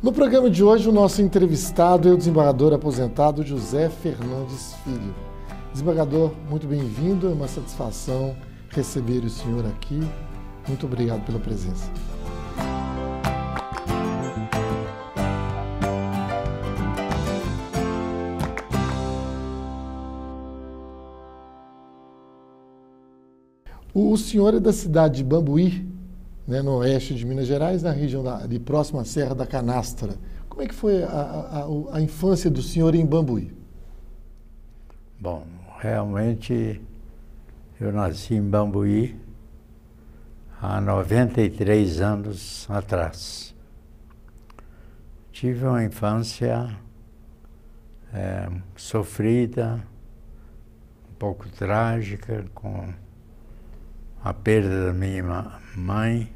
No programa de hoje, o nosso entrevistado é o desembargador aposentado José Fernandes Filho. Desembargador, muito bem-vindo, é uma satisfação receber o senhor aqui. Muito obrigado pela presença. O senhor é da cidade de Bambuí, né, no oeste de Minas Gerais, na região ali próxima à Serra da Canastra. Como é que foi a infância do senhor em Bambuí? Bom, realmente eu nasci em Bambuí há 93 anos atrás. Tive uma infância sofrida, um pouco trágica, com a perda da minha mãe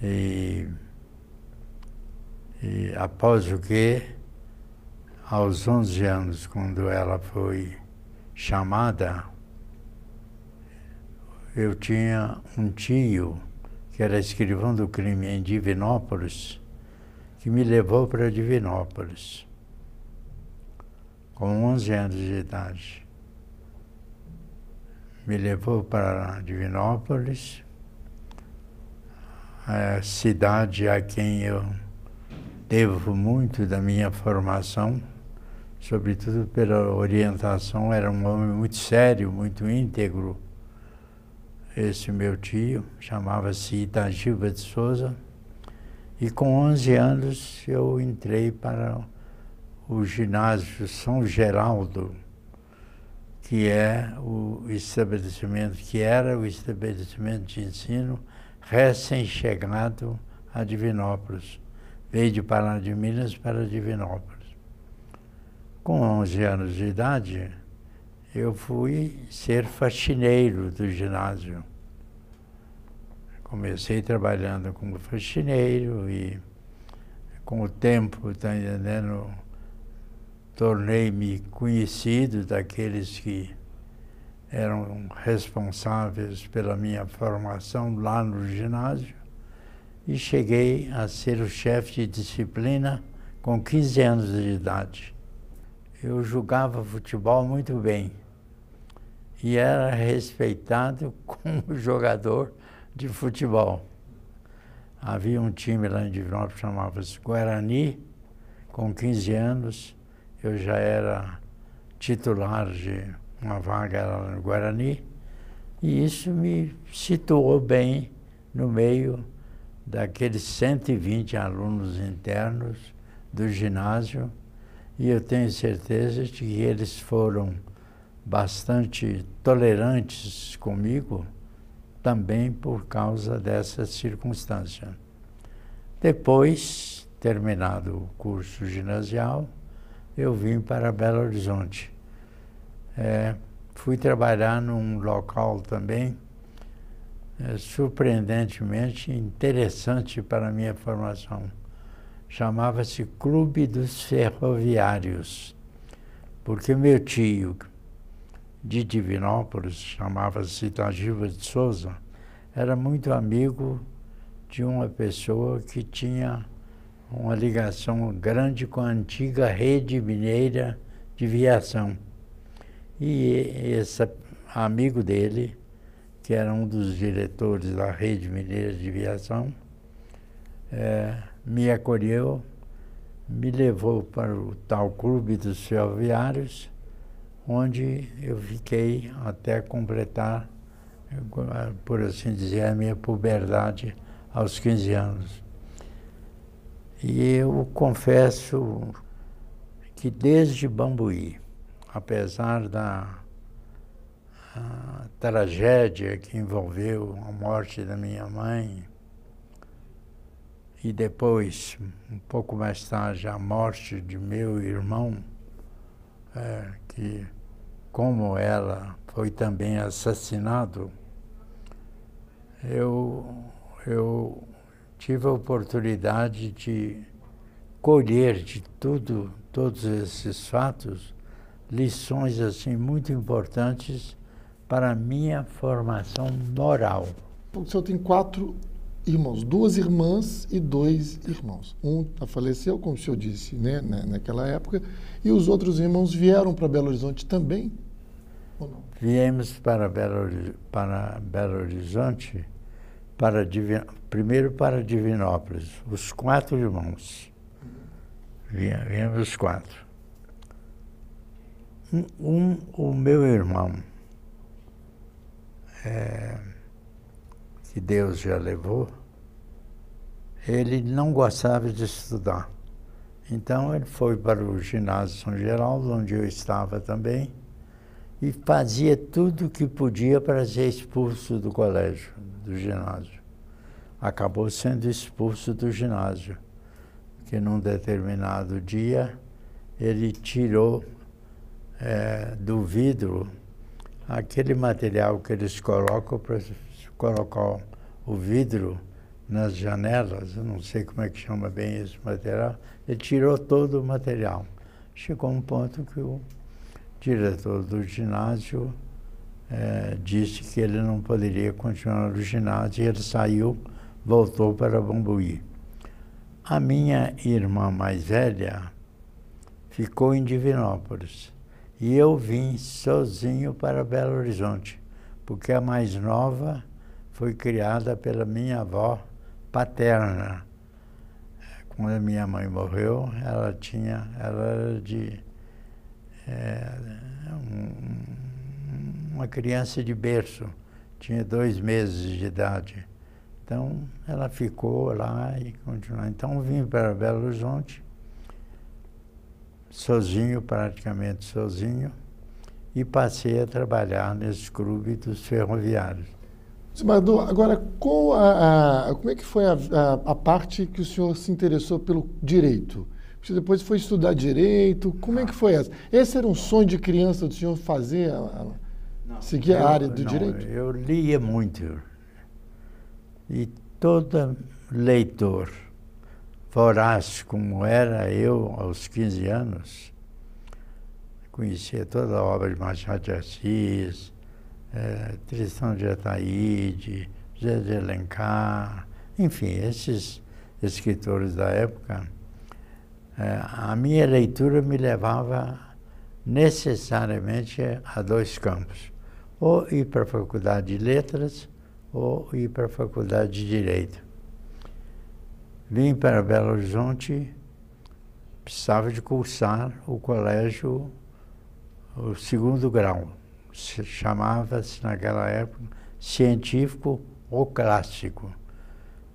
e após o que, aos 11 anos, quando ela foi chamada, eu tinha um tio que era escrivão do crime em Divinópolis, que me levou para Divinópolis, com 11 anos de idade. Me levou para Divinópolis, a cidade a quem eu devo muito da minha formação, sobretudo pela orientação. Era um homem muito sério, muito íntegro. Esse meu tio chamava-se Itagiba de Souza, e com 11 anos eu entrei para o ginásio São Geraldo, que era o estabelecimento de ensino recém-chegado a Divinópolis. Veio de Pará de Minas para Divinópolis. Com 11 anos de idade, eu fui ser faxineiro do ginásio. Comecei trabalhando como faxineiro e, com o tempo, tá entendendo, tornei-me conhecido daqueles que eram responsáveis pela minha formação lá no ginásio e cheguei a ser o chefe de disciplina com 15 anos de idade. Eu jogava futebol muito bem e era respeitado como jogador de futebol. Havia um time lá em Divinópolis que chamava-se Guarani. Com 15 anos eu já era titular de uma vaga lá no Guarani, e isso me situou bem no meio daqueles 120 alunos internos do ginásio, e eu tenho certeza de que eles foram bastante tolerantes comigo, também por causa dessa circunstância. Depois, terminado o curso ginasial, eu vim para Belo Horizonte. Fui trabalhar num local também surpreendentemente interessante para a minha formação. Chamava-se Clube dos Ferroviários, porque meu tio de Divinópolis, chamava-se Itagiba de Souza, era muito amigo de uma pessoa que tinha uma ligação grande com a antiga rede mineira de viação. E esse amigo dele, que era um dos diretores da rede mineira de viação, me acolheu, me levou para o tal Clube dos Ferroviários, onde eu fiquei até completar, por assim dizer, a minha puberdade aos 15 anos. E eu confesso que desde Bambuí, apesar da tragédia que envolveu a morte da minha mãe, e depois, um pouco mais tarde, a morte de meu irmão, que, como ela foi também assassinado, eu tive a oportunidade de colher de todos esses fatos, lições assim muito importantes para a minha formação moral. O senhor tem 4 irmãos, 2 irmãs e 2 irmãos. Um faleceu, como o senhor disse, né, naquela época, e os outros irmãos vieram para Belo Horizonte também, ou não? Viemos para Belo Horizonte, primeiro para Divinópolis, os 4 irmãos. Viemos os 4. O meu irmão, que Deus já levou, ele não gostava de estudar. Então ele foi para o ginásio São Geraldo, onde eu estava também, e fazia tudo o que podia para ser expulso do colégio, do ginásio. Acabou sendo expulso do ginásio, porque num determinado dia ele tirou do vidro aquele material que eles colocam para colocar o vidro nas janelas, eu não sei como é que chama bem esse material, ele tirou todo o material. Chegou um ponto que o diretor do ginásio disse que ele não poderia continuar no ginásio, e ele saiu, voltou para Bambuí. A minha irmã mais velha ficou em Divinópolis, e eu vim sozinho para Belo Horizonte, porque a mais nova foi criada pela minha avó paterna. Quando a minha mãe morreu, ela era de uma criança de berço, tinha 2 meses de idade. Então, ela ficou lá e continuou. Então, vim para Belo Horizonte, sozinho, praticamente sozinho, e passei a trabalhar nesse clube dos ferroviários. Desembargador, agora, como é que foi a parte que o senhor se interessou pelo direito? Você depois foi estudar direito, como é que foi essa? Esse era um sonho de criança do senhor fazer, seguir a área do direito? Eu lia muito, e todo leitor voraz como era eu aos 15 anos, conhecia toda a obra de Machado de Assis, Tristão de Ataíde, José de Alencar, enfim, esses escritores da época. A minha leitura me levava necessariamente a 2 campos, ou ir para a Faculdade de Letras, ou ir para a Faculdade de Direito. Vim para Belo Horizonte, precisava de cursar o colégio, o 2º grau. Chamava-se, naquela época, científico ou clássico.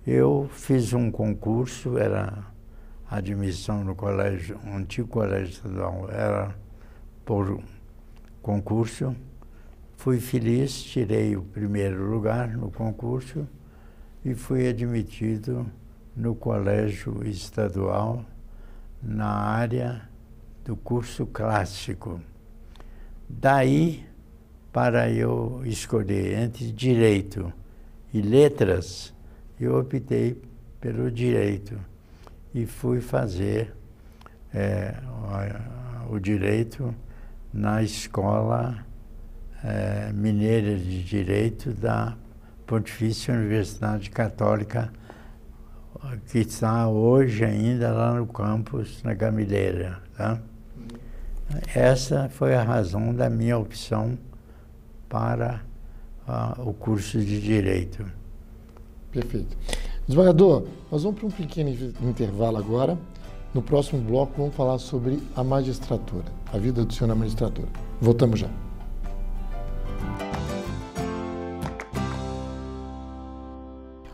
Eu fiz um concurso, era admissão no colégio, um antigo colégio estadual, era por concurso. Fui feliz, tirei o 1º lugar no concurso e fui admitido no colégio estadual na área do curso clássico. Daí, para eu escolher entre direito e letras, eu optei pelo direito e fui fazer o direito na Escola Mineira de Direito da Pontifícia Universidade Católica, que está hoje ainda lá no campus, na Gamileira, tá? Essa foi a razão da minha opção para o curso de Direito. Perfeito. Desembargador, nós vamos para um pequeno intervalo agora. No próximo bloco vamos falar sobre a magistratura, a vida do senhor na magistratura. Voltamos já.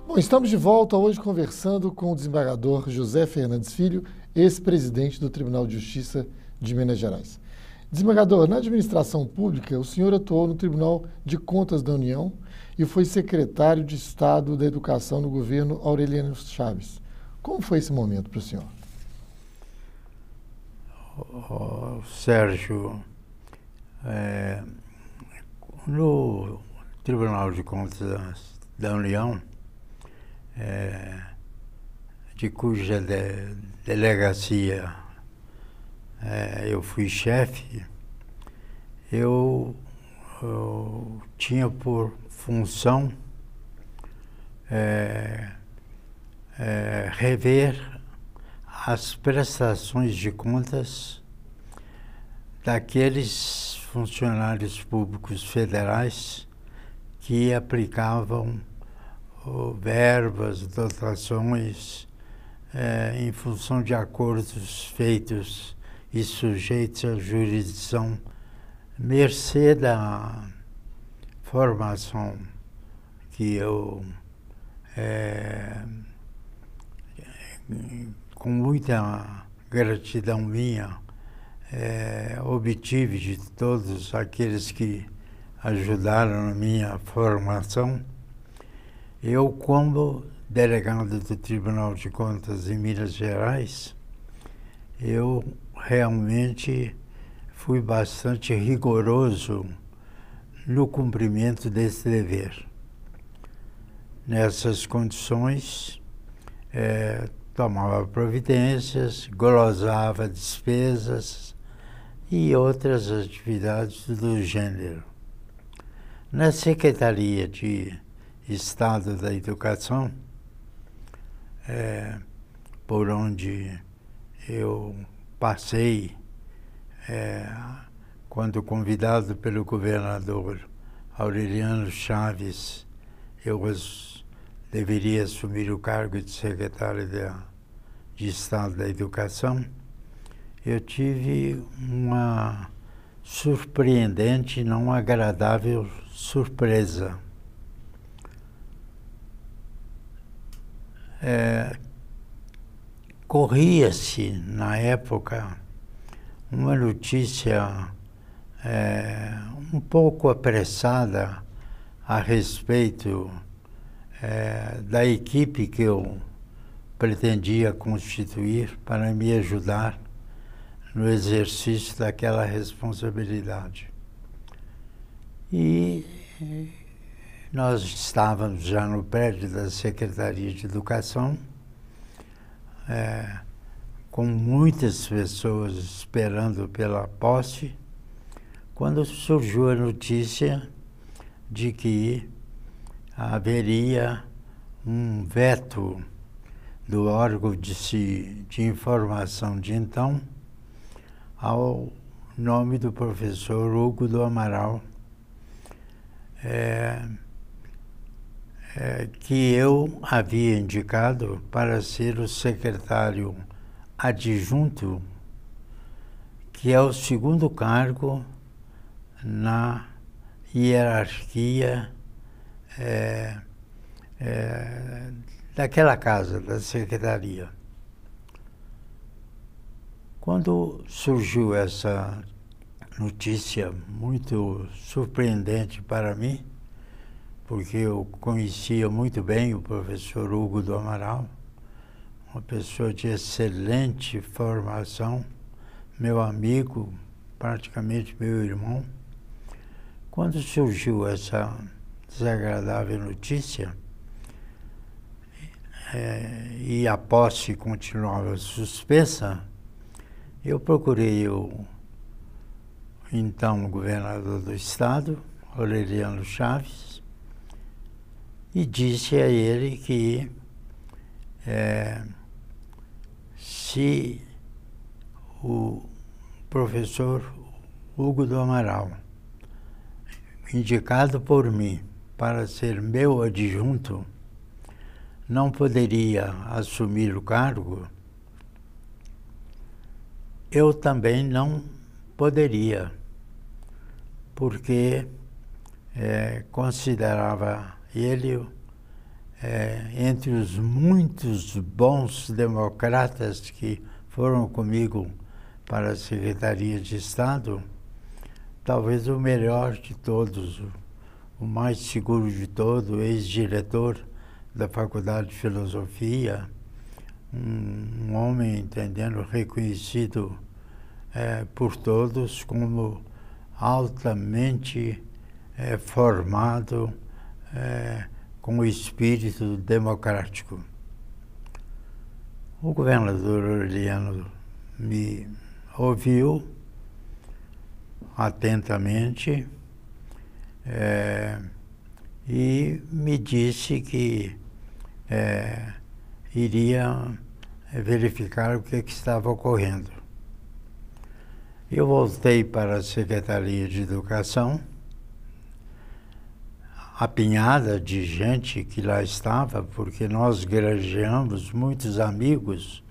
Bom, estamos de volta hoje conversando com o desembargador José Fernandes Filho, ex-presidente do Tribunal de Justiça de Minas Gerais. Desembargador, na administração pública, o senhor atuou no Tribunal de Contas da União e foi secretário de Estado da Educação no governo Aureliano Chaves. Como foi esse momento para o senhor? Sérgio, no Tribunal de Contas da União, de cuja delegacia eu fui chefe, eu tinha por função rever as prestações de contas daqueles funcionários públicos federais que aplicavam verbas, dotações, em função de acordos feitos e sujeitos à jurisdição, mercê da formação que eu, com muita gratidão minha, obtive de todos aqueles que ajudaram na minha formação. Eu, como delegado do Tribunal de Contas em Minas Gerais, eu realmente fui bastante rigoroso no cumprimento desse dever. Nessas condições, tomava providências, glosava despesas e outras atividades do gênero. Na Secretaria de Estado da Educação, por onde eu passei, quando convidado pelo governador Aureliano Chaves, eu deveria assumir o cargo de secretário de Estado da Educação, eu tive uma surpreendente, não agradável surpresa. Corria-se, na época, uma notícia um pouco apressada a respeito da equipe que eu pretendia constituir para me ajudar no exercício daquela responsabilidade. E nós estávamos já no prédio da Secretaria de Educação, com muitas pessoas esperando pela posse, quando surgiu a notícia de que haveria um veto do órgão de informação de então ao nome do professor Hugo do Amaral, que eu havia indicado para ser o secretário adjunto, que é o segundo cargo na hierarquia daquela casa, da secretaria. Quando surgiu essa notícia muito surpreendente para mim, porque eu conhecia muito bem o professor Hugo do Amaral, uma pessoa de excelente formação, meu amigo, praticamente meu irmão. Quando surgiu essa desagradável notícia, e a posse continuava suspensa, eu procurei o então governador do estado, Aureliano Chaves, e disse a ele que se o professor Hugo do Amaral, indicado por mim para ser meu adjunto, não poderia assumir o cargo, eu também não poderia, porque considerava ele entre os muitos bons democratas que foram comigo para a Secretaria de Estado, talvez o melhor de todos, o mais seguro de todos, ex-diretor da Faculdade de Filosofia, um homem, entendendo, reconhecido por todos como altamente formado, com o espírito democrático. O governador Aureliano me ouviu atentamente e me disse que iria verificar o que estava ocorrendo. Eu voltei para a Secretaria de Educação, apinhada de gente que lá estava, porque nós granjeamos muitos amigos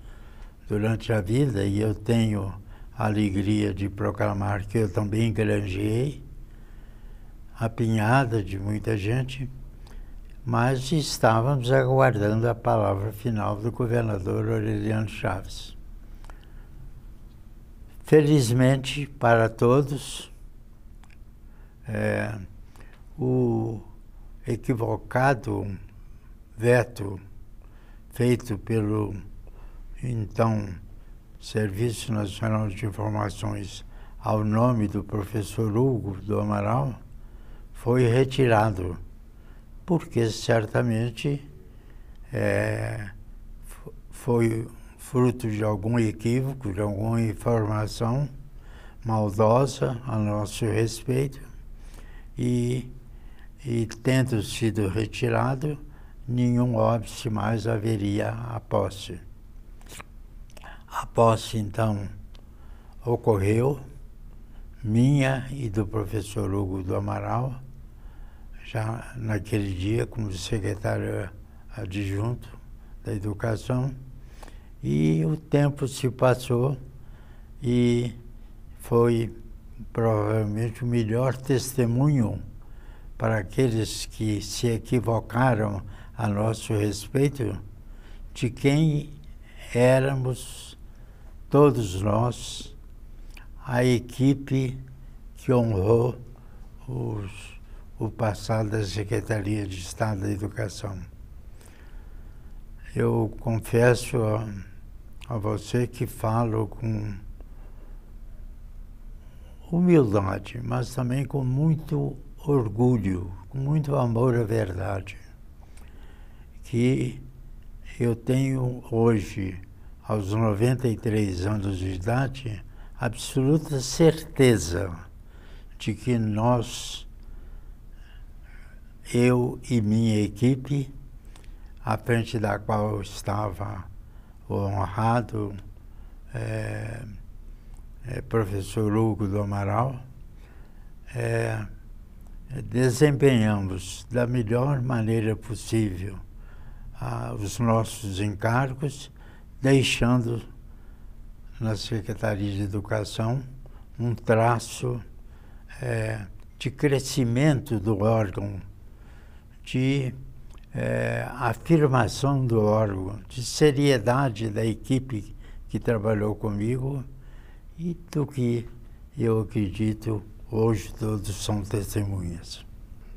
durante a vida, e eu tenho a alegria de proclamar que eu também granjeei, apinhada de muita gente, mas estávamos aguardando a palavra final do governador Aureliano Chaves. Felizmente para todos, o equivocado veto feito pelo então Serviço Nacional de Informações ao nome do professor Hugo do Amaral foi retirado, porque certamente foi fruto de algum equívoco, de alguma informação maldosa a nosso respeito, e tendo sido retirado, nenhum óbice mais haveria a posse. A posse, então, ocorreu, minha e do professor Hugo do Amaral, já naquele dia como secretário adjunto da Educação, e o tempo se passou e foi provavelmente o melhor testemunho para aqueles que se equivocaram a nosso respeito de quem éramos todos nós, a equipe que honrou o passado da Secretaria de Estado da Educação. Eu confesso a você que falo com humildade, mas também com muito orgulho, com muito amor à verdade, que eu tenho hoje, aos 93 anos de idade, absoluta certeza de que nós, eu e minha equipe, à frente da qual estava o honrado professor Hugo do Amaral, desempenhamos da melhor maneira possível os nossos encargos, deixando na Secretaria de Educação um traço de crescimento do órgão, de afirmação do órgão, de seriedade da equipe que trabalhou comigo, e do que eu acredito hoje todos são testemunhas.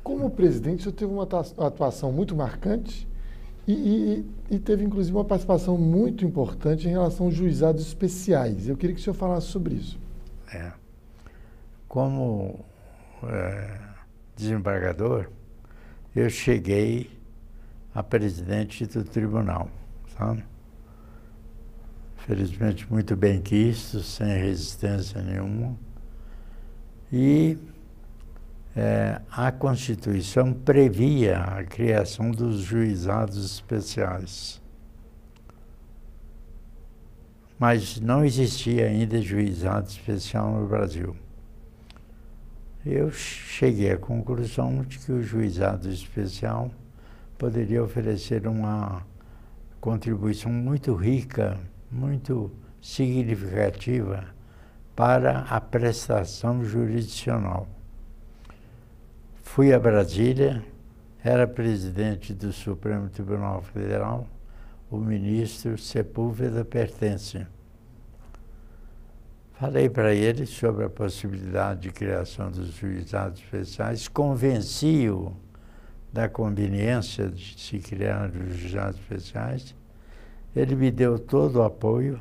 Como presidente, o senhor teve uma atuação muito marcante e teve, inclusive, uma participação muito importante em relação aos juizados especiais. Eu queria que o senhor falasse sobre isso. Como desembargador, eu cheguei a presidente do tribunal, sabe? Felizmente muito bem quisto, sem resistência nenhuma. E a Constituição previa a criação dos juizados especiais. Mas não existia ainda juizado especial no Brasil. Eu cheguei à conclusão de que o juizado especial poderia oferecer uma contribuição muito rica, muito significativa para a prestação jurisdicional. Fui a Brasília, era presidente do Supremo Tribunal Federal, o ministro Sepúlveda Pertence. Falei para ele sobre a possibilidade de criação dos juizados especiais, convenci-o da conveniência de se criar os juizados especiais. Ele me deu todo o apoio,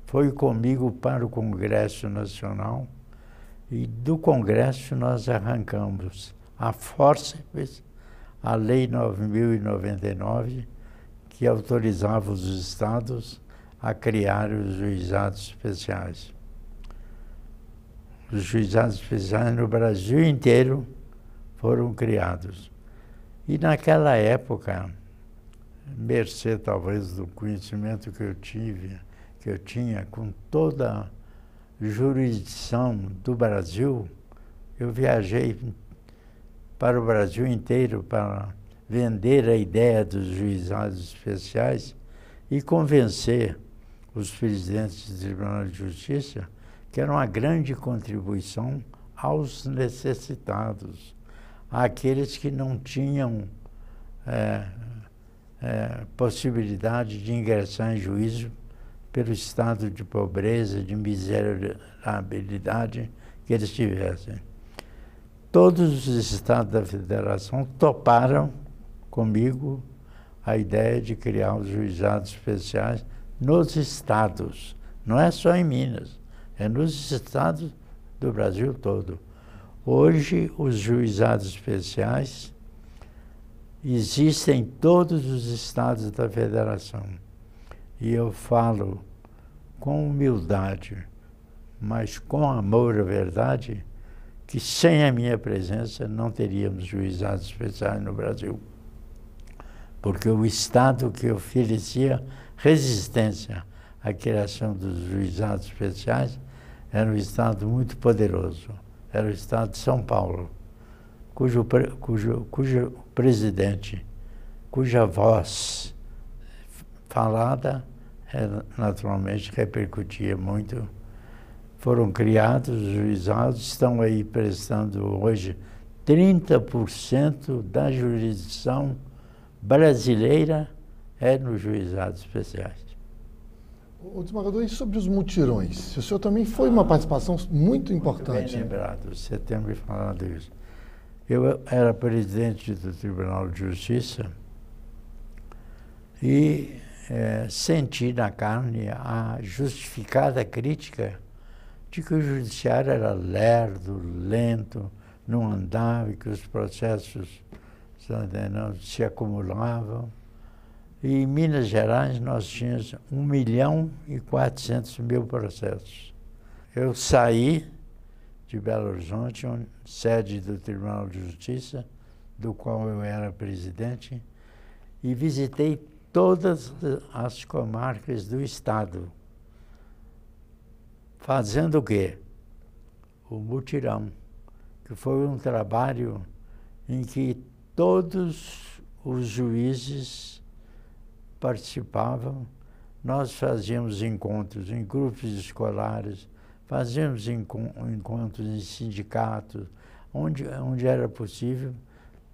foi comigo para o Congresso Nacional, e do Congresso nós arrancamos a fórceps a Lei 9.099, que autorizava os estados a criar os juizados especiais. Os juizados especiais no Brasil inteiro foram criados. E naquela época, mercê talvez do conhecimento que eu tinha com toda a jurisdição do Brasil, eu viajei para o Brasil inteiro para vender a ideia dos juizados especiais e convencer os presidentes do Tribunal de Justiça que era uma grande contribuição aos necessitados, àqueles que não tinham possibilidade de ingressar em juízo pelo estado de pobreza, de miserabilidade que eles tivessem. Todos os estados da federação toparam comigo a ideia de criar os juizados especiais nos estados. Não é só em Minas, é nos estados do Brasil todo. Hoje, os juizados especiais existem em todos os estados da federação. E eu falo com humildade, mas com amor à verdade, que sem a minha presença não teríamos juizados especiais no Brasil. Porque o Estado que oferecia resistência à criação dos juizados especiais era um Estado muito poderoso. Era o Estado de São Paulo, cujo presidente, cuja voz falada naturalmente repercutia muito. Foram criados os juizados, estão aí prestando hoje 30% da jurisdição brasileira nos juizados especiais. O desembargador, e sobre os mutirões? O senhor também foi uma participação muito importante. Bem lembrado, você tem me falado isso. Eu era presidente do Tribunal de Justiça e senti na carne a justificada crítica de que o judiciário era lerdo, lento, não andava e que os processos não se acumulavam. E em Minas Gerais nós tínhamos 1.400.000 processos. Eu saí de Belo Horizonte, sede do Tribunal de Justiça, do qual eu era presidente, e visitei todas as comarcas do estado. Fazendo o quê? O mutirão, que foi um trabalho em que todos os juízes participavam. Nós fazíamos encontros em grupos escolares, fazíamos encontros em sindicatos, onde era possível,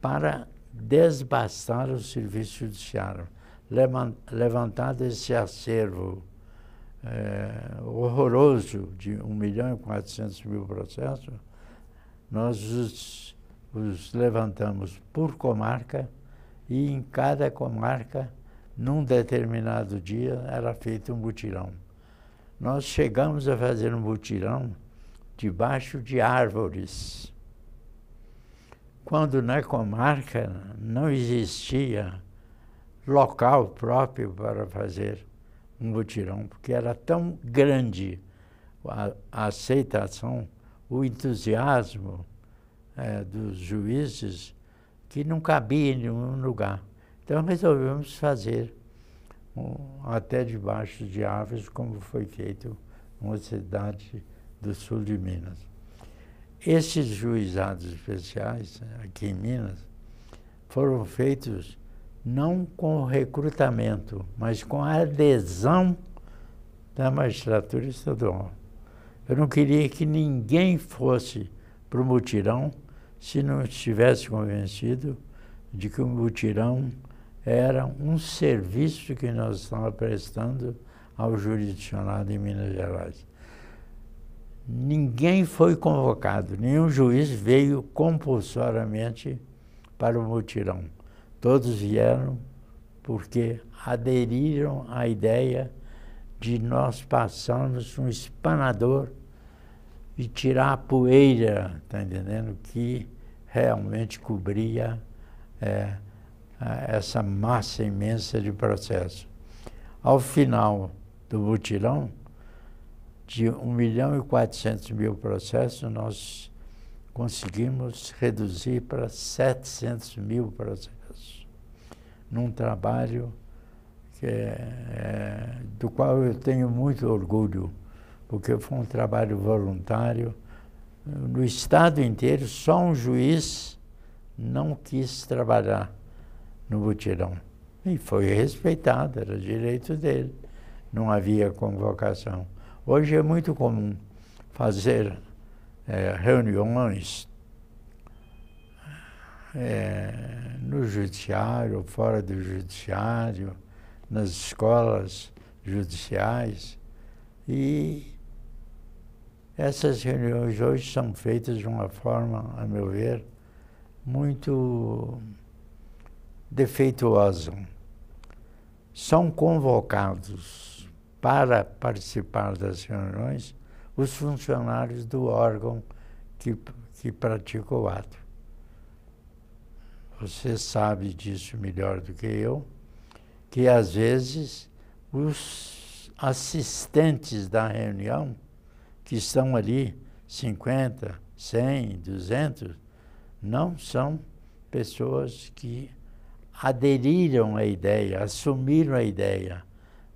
para desbastar o serviço judiciário. Levantado esse acervo horroroso de 1.400.000 processos, nós os levantamos por comarca e em cada comarca, num determinado dia, era feito um mutirão. Nós chegamos a fazer um mutirão debaixo de árvores, quando na comarca não existia local próprio para fazer um mutirão, porque era tão grande a aceitação, o entusiasmo dos juízes, que não cabia em nenhum lugar. Então resolvemos fazer até debaixo de árvores, como foi feito numa cidade do sul de Minas. Esses juizados especiais, aqui em Minas, foram feitos não com recrutamento, mas com a adesão da magistratura estadual. Eu não queria que ninguém fosse para o mutirão se não estivesse convencido de que o mutirão era um serviço que nós estávamos prestando ao jurisdicionado em Minas Gerais. Ninguém foi convocado, nenhum juiz veio compulsoriamente para o mutirão. Todos vieram porque aderiram à ideia de nós passarmos um espanador e tirar a poeira, tá entendendo? Que realmente cobria essa massa imensa de processo. Ao final do mutirão, de 1.400.000 processos, nós conseguimos reduzir para 700.000 processos. num trabalho do qual eu tenho muito orgulho, porque foi um trabalho voluntário. No estado inteiro, só um juiz não quis trabalhar no mutirão. E foi respeitado, era direito dele. Não havia convocação. Hoje é muito comum fazer reuniões no judiciário, fora do judiciário, nas escolas judiciais. E essas reuniões hoje são feitas de uma forma, a meu ver, muito defeituosa. São convocados para participar das reuniões os funcionários do órgão que pratica o ato. Você sabe disso melhor do que eu, que às vezes os assistentes da reunião, que estão ali 50, 100, 200, não são pessoas que aderiram à ideia, assumiram a ideia,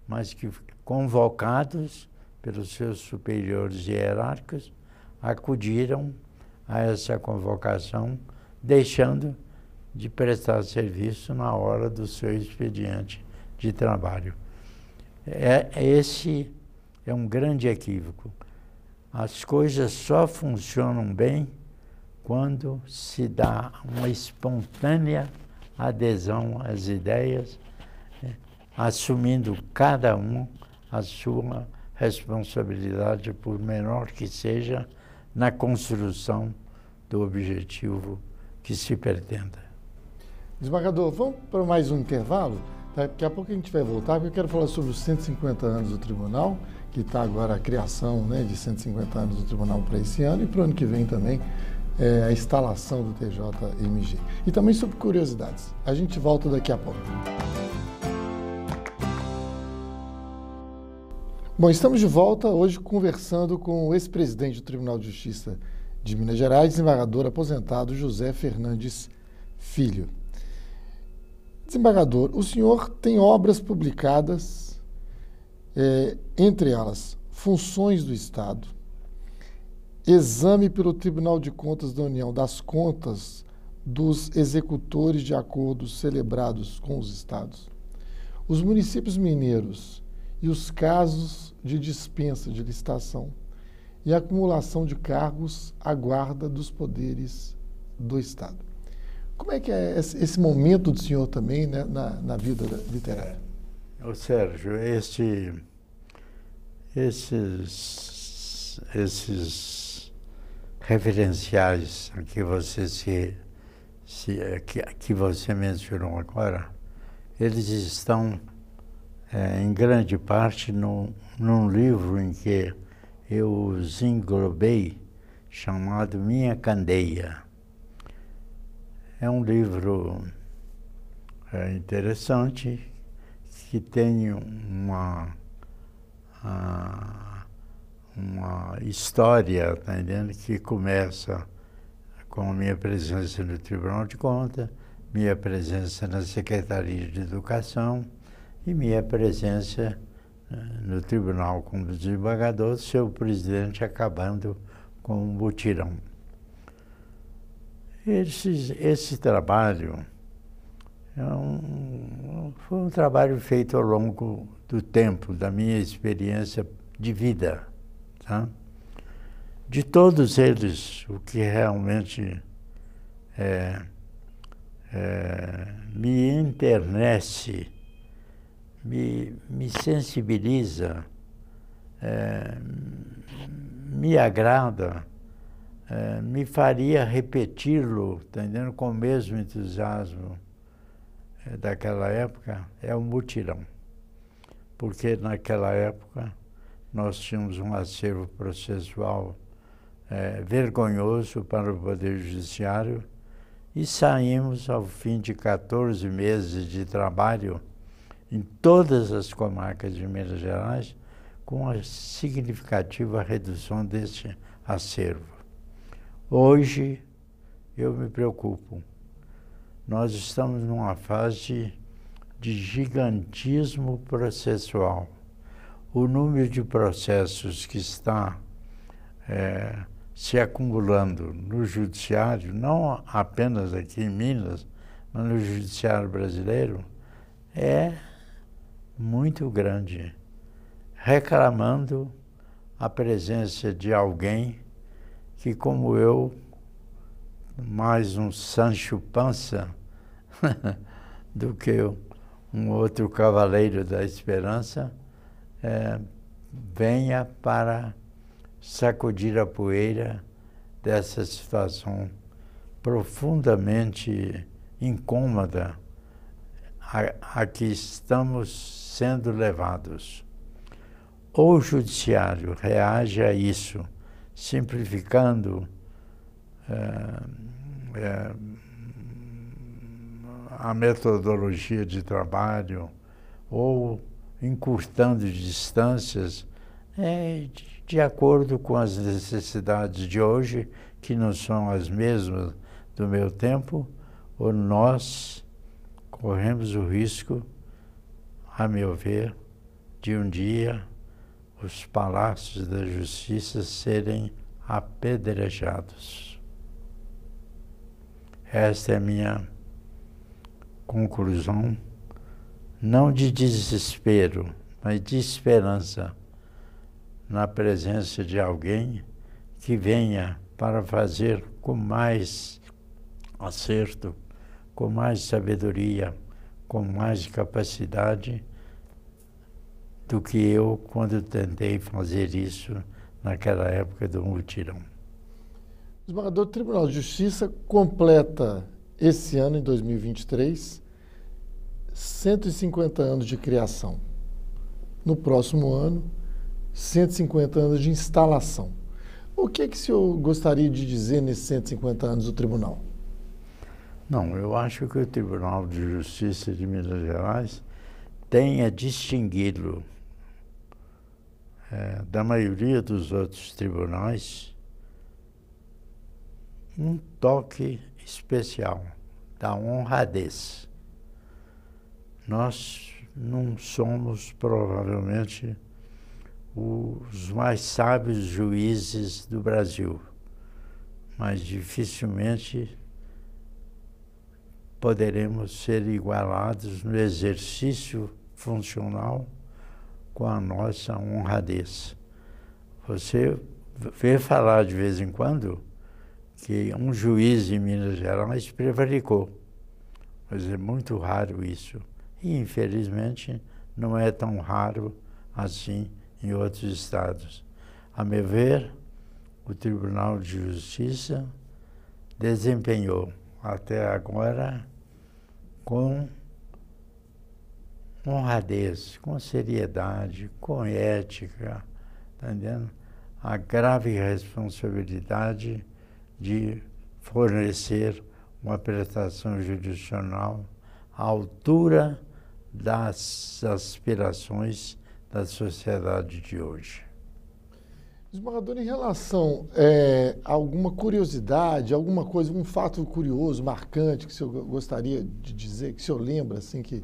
mas que, convocados pelos seus superiores hierárquicos, acudiram a essa convocação, deixando de prestar serviço na hora do seu expediente de trabalho. Esse é um grande equívoco. As coisas só funcionam bem quando se dá uma espontânea adesão às ideias, assumindo cada um a sua responsabilidade, por menor que seja, na construção do objetivo que se pretenda. Desembargador, vamos para mais um intervalo? Daqui a pouco a gente vai voltar, porque eu quero falar sobre os 150 anos do Tribunal, que está agora a criação, né, de 150 anos do Tribunal para esse ano, e para o ano que vem também a instalação do TJMG. E também sobre curiosidades. A gente volta daqui a pouco. Bom, estamos de volta hoje conversando com o ex-presidente do Tribunal de Justiça de Minas Gerais, desembargador aposentado José Fernandes Filho. Desembargador, o senhor tem obras publicadas, entre elas Funções do Estado, Exame pelo Tribunal de Contas da União das contas dos executores de acordos celebrados com os estados, os municípios mineiros e os casos de dispensa de licitação e acumulação de cargos à guarda dos poderes do Estado. Como é que é esse momento do senhor também, né, na vida literária? Ô Sérgio, esses referenciais que você que você mencionou agora, eles estão em grande parte num livro em que eu os englobei, chamado Minha Candeia. É um livro interessante, que tem uma história, tá entendendo? Que começa com a minha presença no Tribunal de Contas, minha presença na Secretaria de Educação e minha presença no Tribunal como desembargador, seu presidente acabando com um mutirão. Esse trabalho foi um trabalho feito ao longo do tempo, da minha experiência de vida. Tá? De todos eles, o que realmente me enternece, me sensibiliza, me agrada, me faria repeti-lo, entendendo, com o mesmo entusiasmo daquela época, é o mutirão. Porque naquela época nós tínhamos um acervo processual vergonhoso para o Poder Judiciário e saímos, ao fim de 14 meses de trabalho, em todas as comarcas de Minas Gerais, com uma significativa redução desse acervo. Hoje, eu me preocupo. Nós estamos numa fase de gigantismo processual. O número de processos que está se acumulando no judiciário, não apenas aqui em Minas, mas no judiciário brasileiro, é muito grande, reclamando a presença de alguém que, como eu, mais um Sancho Panza do que um outro cavaleiro da esperança, venha para sacudir a poeira dessa situação profundamente incômoda a que estamos sendo levados. Ou o judiciário reage a isso, simplificando a metodologia de trabalho, ou encurtando distâncias, de acordo com as necessidades de hoje, que não são as mesmas do meu tempo, ou nós corremos o risco, a meu ver, de um dia os palácios da justiça serem apedrejados. Esta é a minha conclusão, não de desespero, mas de esperança, na presença de alguém que venha para fazer com mais acerto, com mais sabedoria, com mais capacidade do que eu quando tentei fazer isso naquela época do mutirão. O desembargador do Tribunal de Justiça completa esse ano, em 2023, 150 anos de criação. No próximo ano, 150 anos de instalação. O que o senhor gostaria de dizer nesses 150 anos do tribunal? Não, eu acho que o Tribunal de Justiça de Minas Gerais tem a distingui-lo da maioria dos outros tribunais um toque especial da honradez. Nós não somos, provavelmente, os mais sábios juízes do Brasil, mas dificilmente poderemos ser igualados no exercício funcional com a nossa honradez. Você vê falar de vez em quando que um juiz em Minas Gerais prevaricou, mas é muito raro isso. E, infelizmente, não é tão raro assim em outros estados. A meu ver, o Tribunal de Justiça desempenhou até agora com honradez, com seriedade, com ética, tá entendendo? A grave responsabilidade de fornecer uma prestação jurisdicional à altura das aspirações da sociedade de hoje. Desembargador, em relação a alguma curiosidade, alguma coisa, um fato curioso, marcante, que o senhor gostaria de dizer, que o senhor lembra, assim, que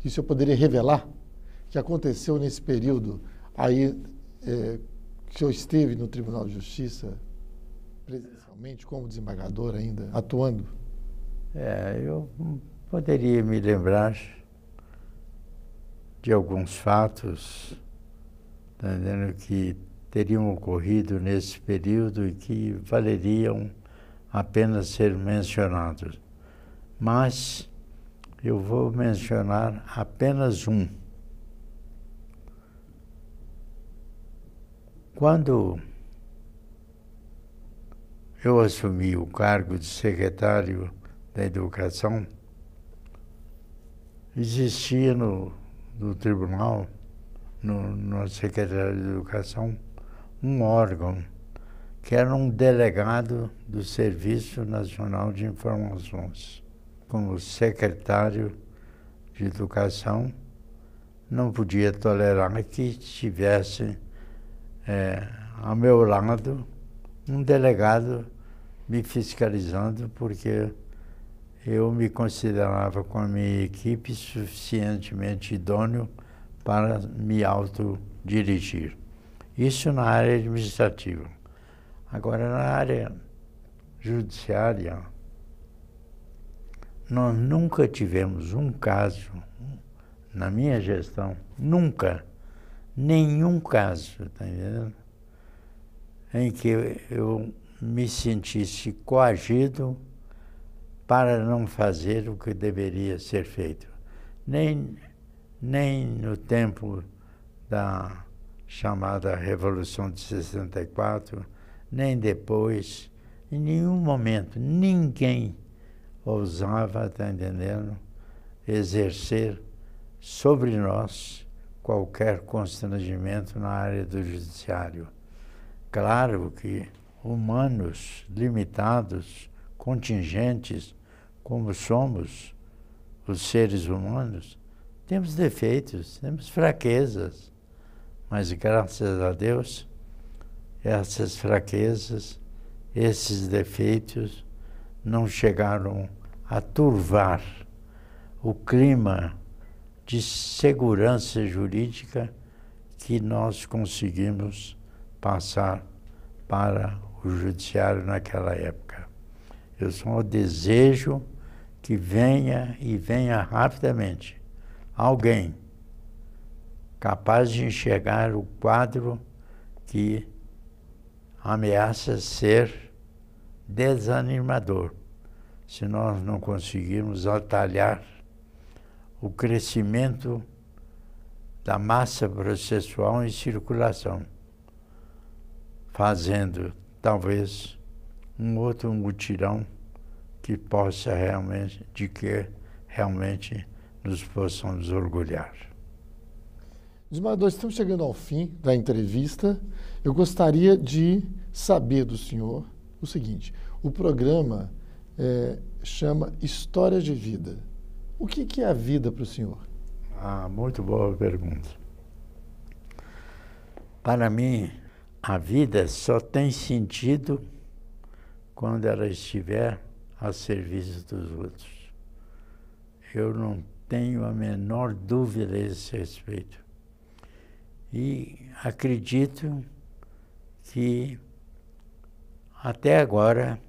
o senhor poderia revelar, que aconteceu nesse período aí, que o senhor esteve no Tribunal de Justiça, presencialmente, como desembargador ainda, atuando? Eu poderia me lembrar de alguns fatos, tá entendendo, que teriam ocorrido nesse período e que valeriam apenas ser mencionados. Mas eu vou mencionar apenas um. Quando eu assumi o cargo de secretário da Educação, existia no tribunal, na Secretaria de Educação, um órgão que era um delegado do Serviço Nacional de Informações. Como secretário de Educação, não podia tolerar que tivesse ao meu lado um delegado me fiscalizando, porque eu me considerava com a minha equipe suficientemente idôneo para me autodirigir. Isso na área administrativa. Agora, na área judiciária, nós nunca tivemos um caso, na minha gestão, nunca, nenhum caso, tá entendendo? Em que eu me sentisse coagido para não fazer o que deveria ser feito. Nem no tempo da chamada Revolução de 64, nem depois, em nenhum momento, ninguém ousava, tá entendendo, exercer sobre nós qualquer constrangimento na área do judiciário. Claro que humanos, limitados, contingentes, como somos os seres humanos, temos defeitos, temos fraquezas, mas graças a Deus, essas fraquezas, esses defeitos não chegaram a turvar o clima de segurança jurídica que nós conseguimos passar para o judiciário naquela época. Eu só desejo que venha e venha rapidamente alguém capaz de enxergar o quadro que ameaça ser desanimador, se nós não conseguirmos atalhar o crescimento da massa processual em circulação, fazendo talvez um outro mutirão que possa realmente, de que realmente nos possamos orgulhar. Desembargador, estamos chegando ao fim da entrevista. Eu gostaria de saber do senhor o seguinte: o programa chama História de Vida. O que é a vida para o senhor? Ah, muito boa pergunta. Para mim, a vida só tem sentido quando ela estiver a serviço dos outros. Eu não tenho a menor dúvida a esse respeito. E acredito que até agora,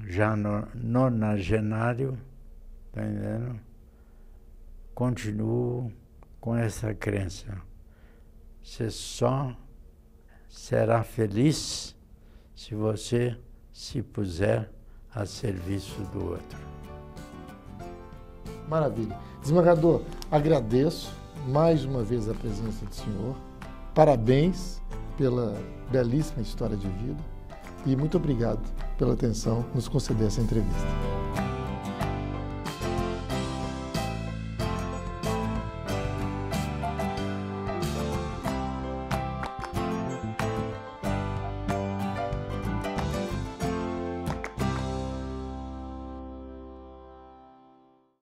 já no nonagenário, tá entendendo? Continuo com essa crença. Você só será feliz se você se puser a serviço do outro. Maravilha. Desembargador, agradeço mais uma vez a presença do senhor. Parabéns pela belíssima história de vida e muito obrigado pela atenção nos conceder essa entrevista.